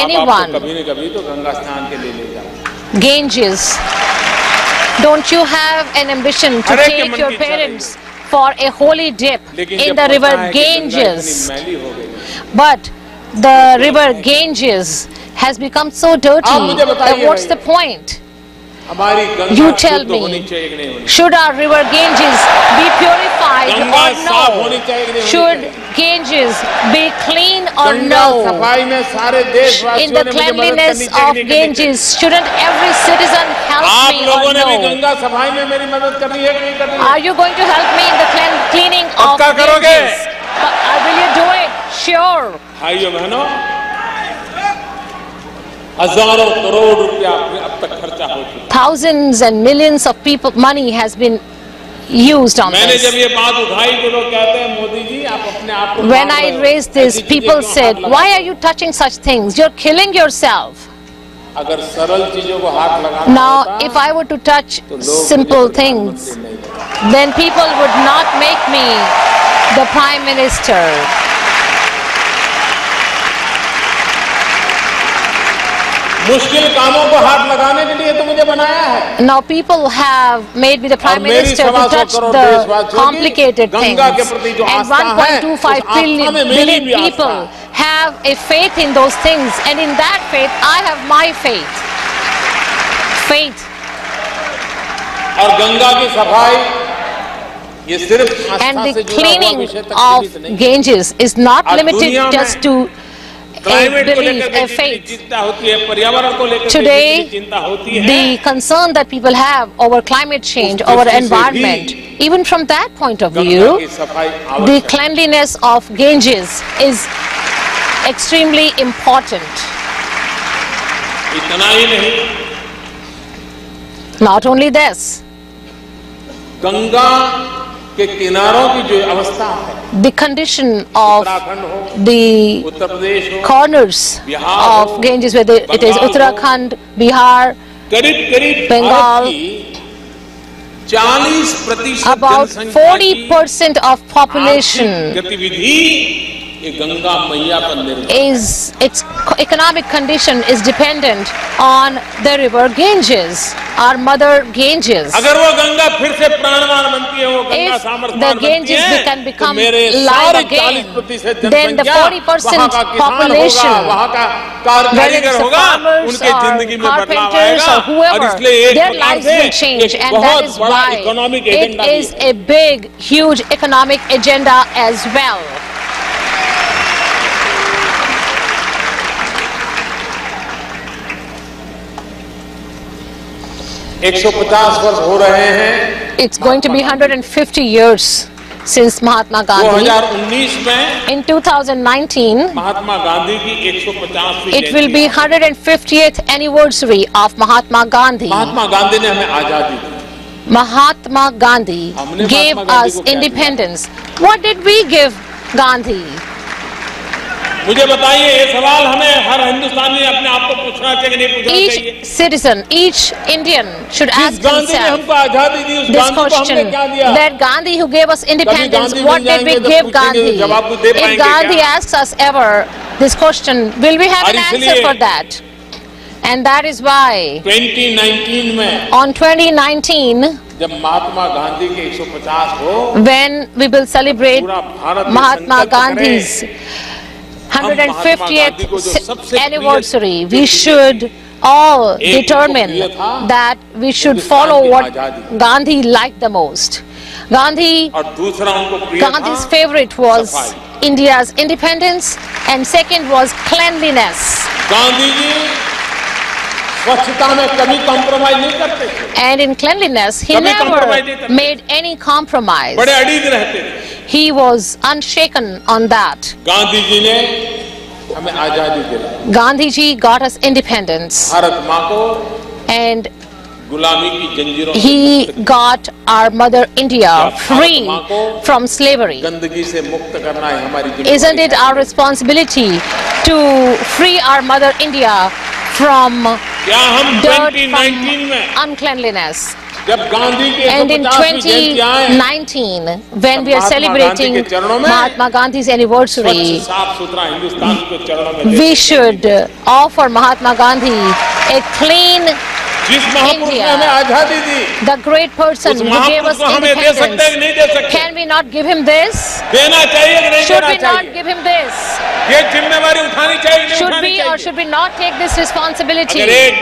anyone, Ganges, don't you have an ambition to take your parents for a holy dip in the river Ganges? But the river Ganges has become so dirty that what's the point? You tell me, should our river Ganges be purified or no? Should Ganges be clean or no? In the cleanliness of Ganges, shouldn't every citizen help me or no? Are you going to help me in the cleaning of Ganges? Will you do it? Sure. Thousands and millions of people, money has been used on this. When I raised this, people said, why are you touching such things? You're killing yourself. Now, if I were to touch simple things, then people would not make me the Prime Minister. Now people have made me the Prime Minister to touch the complicated things. And 1.25 billion people have a faith in those things. And in that faith, I have my faith. Faith. And the cleaning of Ganges is not limited just to a belief, a faith. Today, the concern that people have over climate change, over environment, even from that point of view, the cleanliness of Ganges is extremely important. Not only this, the condition of the corners of Ganges, whether it is Uttarakhand, Bihar, Bengal, about 40% of population ये गंगा मैया पर निर्भर is its economic condition is dependent on the river Ganges, our mother Ganges. अगर वो गंगा फिर से प्राणवान बनती है, वो गंगा सामर्थ्यवान बनती है, can become तो मेरे live again, then the 40% population, वहाँ का कारीगर होगा, उनके जिंदगी में बदलाव आएगा, और इसलिए एक their lives will change, and that is why it is a big, huge economic agenda as well. It's going to be 150 years since Mahatma Gandhi. In 2019, it will be 150th anniversary of Mahatma Gandhi. Mahatma Gandhi gave us independence. What did we give Gandhi? मुझे बताइए, ये सवाल हमें हर हिंदुस्तानी अपने आप को पूछना चाहिए कि नहीं पूछना चाहिए? Each citizen, each Indian should ask himself this question: that Gandhi who gave us independence, what did we give Gandhi? If Gandhi asks us ever this question, will we have an answer for that? And that is why 2019 में, on 2019, जब महात्मा गांधी के 150 हो, when we will celebrate Mahatma Gandhi's 150th anniversary, we should all determine that we should follow what Gandhi liked the most. Gandhi's favorite was India's independence, and second was cleanliness. And in cleanliness, he never made any compromise. He was unshaken on that. Gandhiji got us independence, and he got our mother India free from slavery. Isn't it our responsibility to free our mother India from dirt, from uncleanliness? And in 2019, when we are celebrating Mahatma Gandhi's anniversary, we should offer Mahatma Gandhi a clean India, the great person who gave us independence. Can we not give him this? Should we not give him this? Should we or should we not take this responsibility? If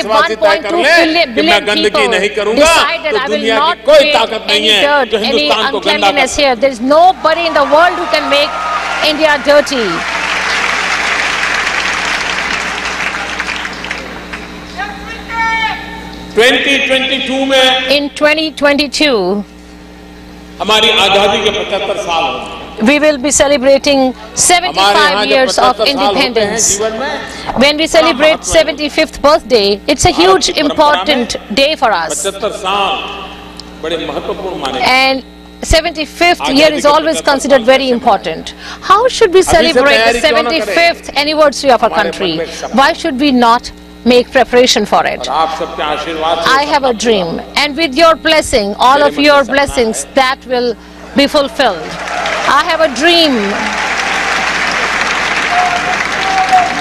1.2 billion people decide that I will not create any dirt, any uncleanliness here, there is nobody in the world who can make India dirty. In 2022, we will be celebrating 75 years of independence. When we celebrate 75th birthday, it's a huge important day for us. And 75th year is always considered very important. How should we celebrate the 75th anniversary of our country? Why should we not make preparation for it? I have a dream, and with your blessing, all of your blessings, that will be fulfilled. I have a dream.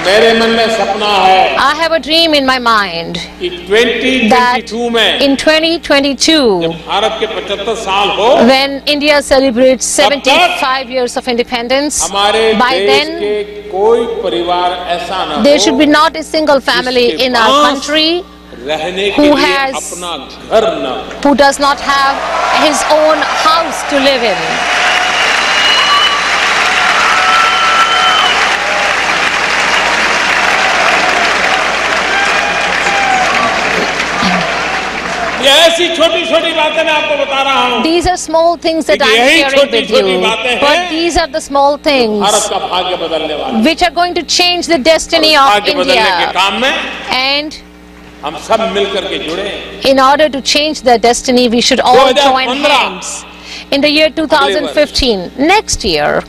I have a dream in my mind that in 2022, when India celebrates 75 years of independence, by then there should be not a single family in our country who does not have his own house to live in. These are small things that I am sharing with you, but these are the small things which are going to change the destiny of India. And in order to change their destiny, we should all join hands. In the year 2015, next year,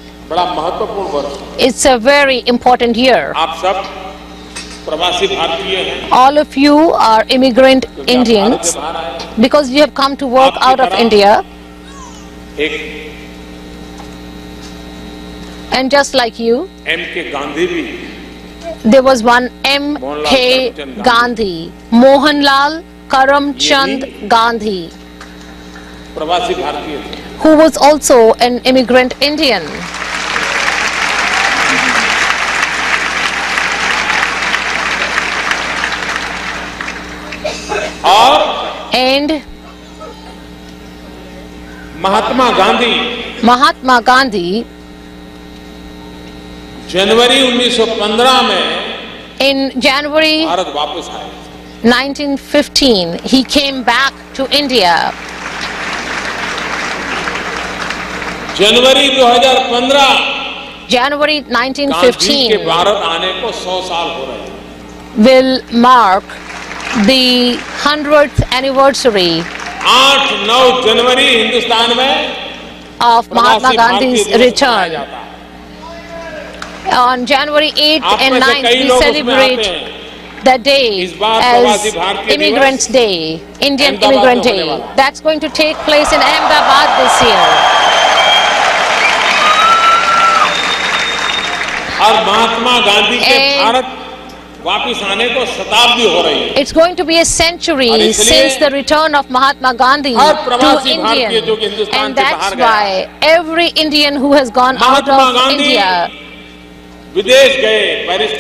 it's a very important year. All of you are immigrant Indians because you have come to work out of India. And just like you, M.K. Gandhi भी, there was one M.K. Gandhi, Mohanlal Karamchand Gandhi, प्रवासी भारतीय थे, who was also an immigrant Indian. And Mahatma Gandhi जनवरी 1915 में in January Bharat वापस आए, 1915 he came back to India. January 2015 January Gandhi 1915 के भारत आने को 100 साल हो रहे हैं। will mark the 100th anniversary 8-9 जनवरी हिंदुस्तान में of Mahatma Gandhi's return. On January 8th and 9th we celebrate that day as Immigrants Day, Indian Immigrant Day. That's going to take place in Ahmedabad this year. और महात्मा गांधी के भारत वापस आने को शताब्दी हो रही है। It's going to be a century since the return of Mahatma Gandhi to India, and that's why every Indian who has gone out of India विदेश गए,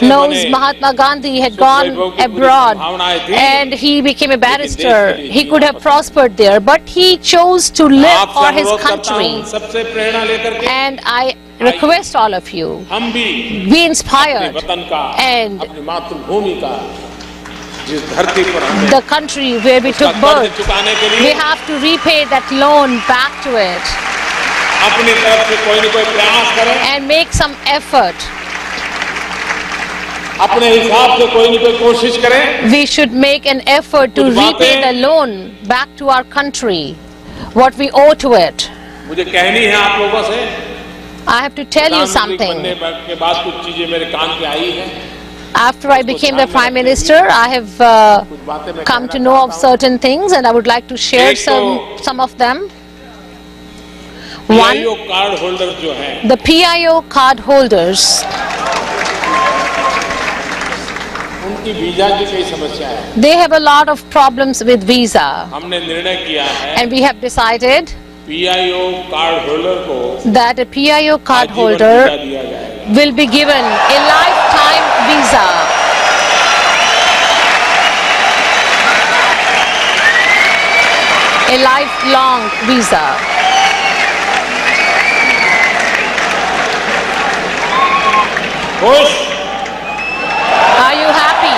knows Mahatma Gandhi had gone abroad and he became a barrister. He could have prospered there, but he chose to live for his country. And I request all of you, be inspired, and the country where we took birth, we have to repay that loan back to it and make some effort. We should make an effort to repay the loan back to our country, what we owe to it. I have to tell you something. After I became the Prime Minister, I have come to know of certain things, and I would like to share some of them. One, the PIO card holders. They have a lot of problems with visa, and we have decided that a PIO card holder will be given a lifetime visa. A lifelong visa. Are you happy?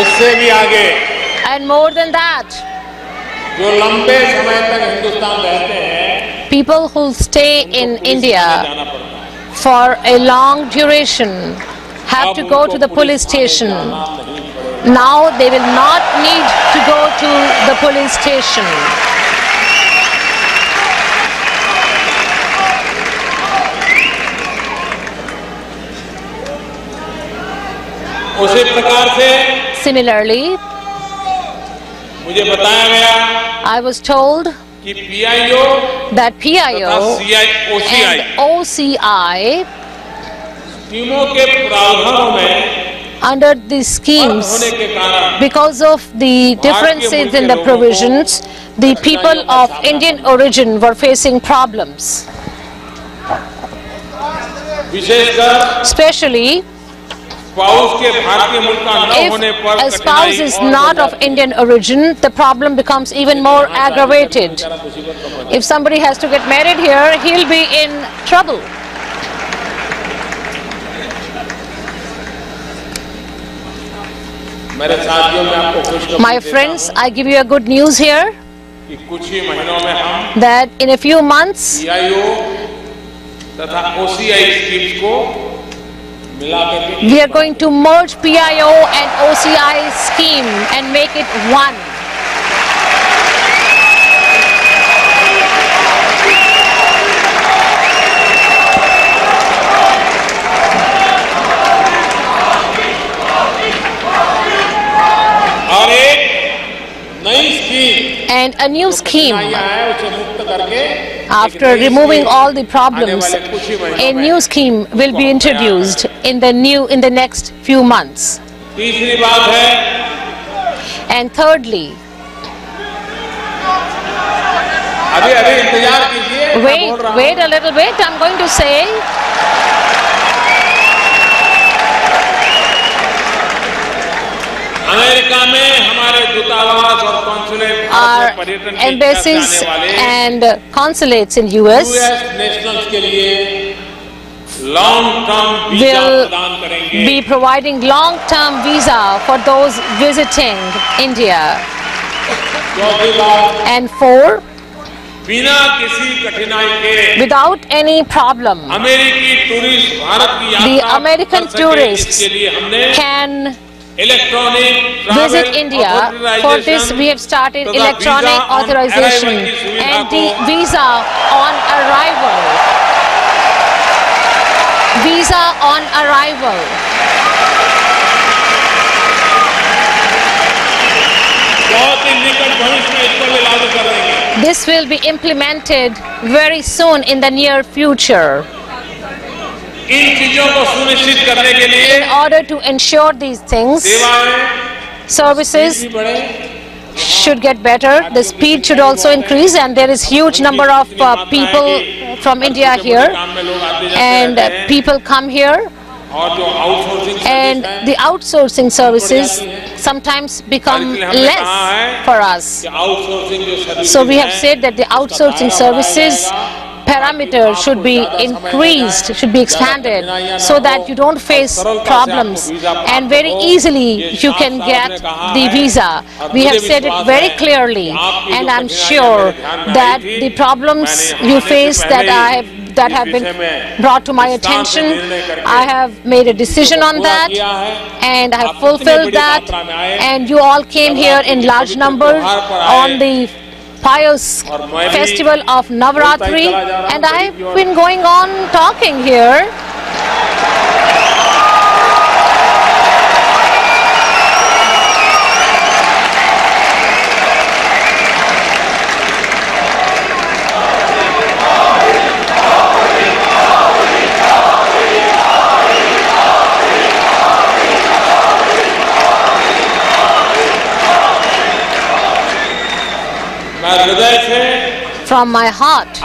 उससे भी आगे, and more than that, जो लंबे समय तक हिंदुस्तान रहते हैं, people who stay in India for a long duration have to go to the police station. Now they will not need to go to the police station. उसी प्रकार से Similarly, मुझे बताया गया I was told कि PIO that PIO and OCI स्कीमों के प्रावधानों में under these schemes, because of the differences in the provisions, the people of Indian origin were facing problems. Especially if a spouse is not of Indian origin, the problem becomes even more aggravated. If somebody has to get married here, he'll be in trouble. My friends, I give you a good news here that in a few months we are going to merge PIO and OCI scheme and make it one. And a new scheme After removing all the problems, a new scheme will be introduced in the next few months. And thirdly, wait a little bit, I'm going to say. Our embassies and consulates in US will be providing long-term visa for those visiting India. And four, without any problem, the American tourists can visit India. For this we have started electronic authorization and the visa on arrival. Visa on arrival. This will be implemented very soon in the near future. In order to ensure these things, services should get better, the speed should also increase, and there is huge number of people from India here, and people come here, and the outsourcing services sometimes become less for us. So we have said that the outsourcing services parameters should be increased, should be expanded, so that you don't face problems and very easily you can get the visa. We have said it very clearly, and I'm sure that the problems you face that have been brought to my attention, I have made a decision on that and I have fulfilled that, and you all came here in large numbers on the pious festival of Navratri, and I've been going on talking here. From my heart,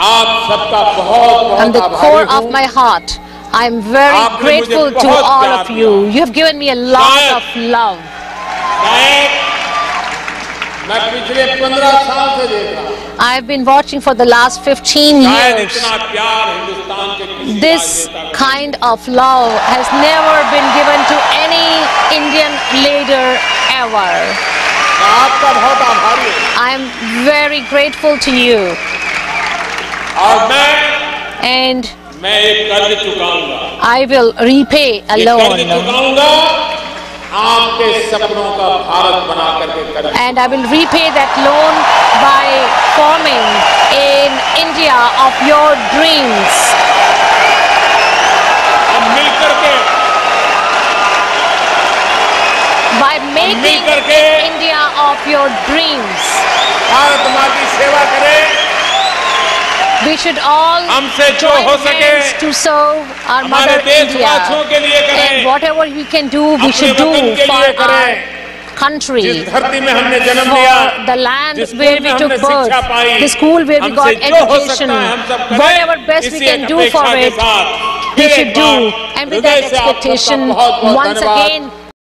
from the core of my heart, I am very grateful to all of you. You have given me a lot of love. I have been watching for the last 15 years. This kind of love has never been given to any Indian leader ever. I am very grateful to you. And I will repay a loan. And I will repay that loan by forming an India of your dreams. By making India of your dreams. We should all join hands to serve our Mother India, and whatever we can do, we should do for our country, for the land where we took birth, the school where we got education. Whatever best we can do for it, we should do. And with that expectation, once again,